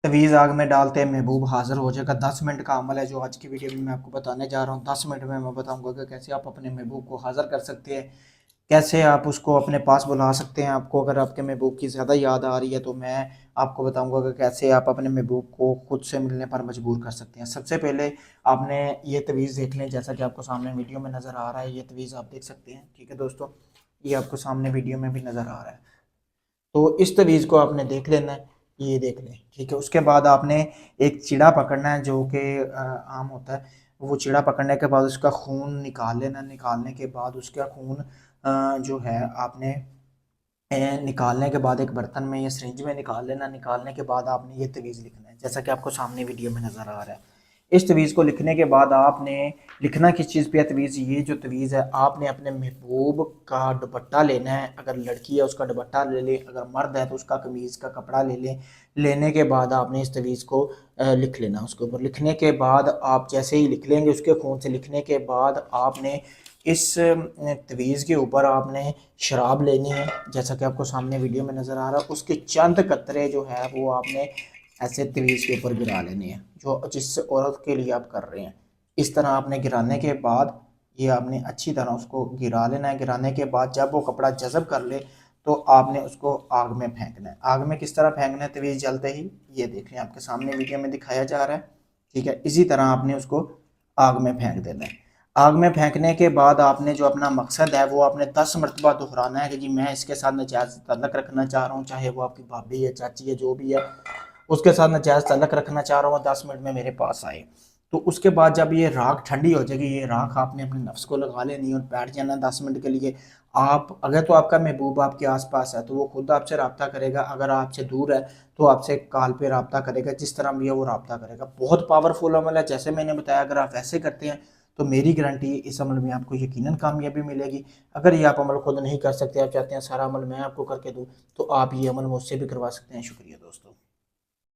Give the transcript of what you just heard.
तवीज़ आग में डालते महबूब हाज़िर हो जाएगा। 10 मिनट का अमल है जो आज की वीडियो में मैं आपको बताने जा रहा हूँ। 10 मिनट में मैं बताऊँगा कि कैसे आप अपने महबूब को हाज़िर कर सकते हैं, कैसे आप उसको अपने पास बुला सकते हैं। आपको अगर आपके महबूब की ज़्यादा याद आ रही है तो मैं आपको बताऊँगा कि कैसे आप अपने महबूब को खुद से मिलने पर मजबूर कर सकते हैं। सबसे पहले आपने ये तवीज़ देख लें, जैसा कि आपको सामने वीडियो में नज़र आ रहा है। ये तवीज़ आप देख सकते हैं, ठीक है दोस्तों, ये आपको सामने वीडियो में भी नज़र आ रहा है। तो इस तवीज़ को आपने देख लेना है, ये देख लें, ठीक है। उसके बाद आपने एक चिड़ा पकड़ना है जो कि आम होता है। वो चिड़ा पकड़ने के बाद उसका खून निकाल लेना। निकालने के बाद उसका खून जो है आपने निकालने के बाद एक बर्तन में या सिरिंज में निकाल लेना। निकालने के बाद आपने ये तवीज़ लिखना है जैसा कि आपको सामने वीडियो में नज़र आ रहा है। इस तवीज़ को लिखने के बाद आपने लिखना किस चीज़ पे है तवीज़, ये जो तवीज़ है आपने अपने महबूब का दुपट्टा लेना है। अगर लड़की है उसका दुपट्टा ले ले, अगर मर्द है तो उसका कमीज़ का कपड़ा ले ले। लेने के बाद आपने इस तवीज़ को लिख लेना। उसके ऊपर लिखने के बाद आप जैसे ही लिख लेंगे उसके खून से, लिखने के बाद आपने इस तवीज़ के ऊपर आपने शराब लेनी है जैसा कि आपको सामने वीडियो में नज़र आ रहा है। उसके चंद कतरे जो है वो आपने ऐसे तवीज़ के ऊपर गिरा लेने हैं जो जिस औरत के लिए आप कर रहे हैं। इस तरह आपने गिराने के बाद ये आपने अच्छी तरह उसको गिरा लेना है। गिराने के बाद जब वो कपड़ा जज़ब कर ले तो आपने उसको आग में फेंकना है। आग में किस तरह फेंकना है तवीज़ जलते ही, ये देख लें, आपके सामने वीडियो में दिखाया जा रहा है, ठीक है। इसी तरह आपने उसको आग में फेंक देना है। आग में फेंकने के बाद आपने जो अपना मकसद है वो आपने 10 मरतबा दोहराना है कि जी मैं इसके साथ नाजायज़ तल्लक रखना चाह रहा हूँ, चाहे वो आपकी भाभी है, चाची है, जो भी है, उसके साथ नाजायज़ तल्लक रखना चाह रहा हूँ, 10 मिनट में मेरे पास आए। तो उसके बाद जब ये राख ठंडी हो जाएगी, ये राख आपने अपने नफ्स को लगा लेनी और बैठ जाना 10 मिनट के लिए। आप अगर तो आपका महबूब आपके आसपास है तो वो खुद आपसे रब्ता करेगा, अगर आपसे दूर है तो आपसे कॉल पे रब्ता करेगा। जिस तरह भी है वो रब्ता करेगा। बहुत पावरफुल अमल है, जैसे मैंने बताया। अगर आप वैसे करते हैं तो मेरी गारंटी इस अमल में आपको यकीनन कामयाबी मिलेगी। अगर ये आप अमल खुद नहीं कर सकते, आप चाहते हैं सारा अमल मैं आपको करके दूँ, तो आप ये अमल मुझसे भी करवा सकते हैं। शुक्रिया दोस्तों।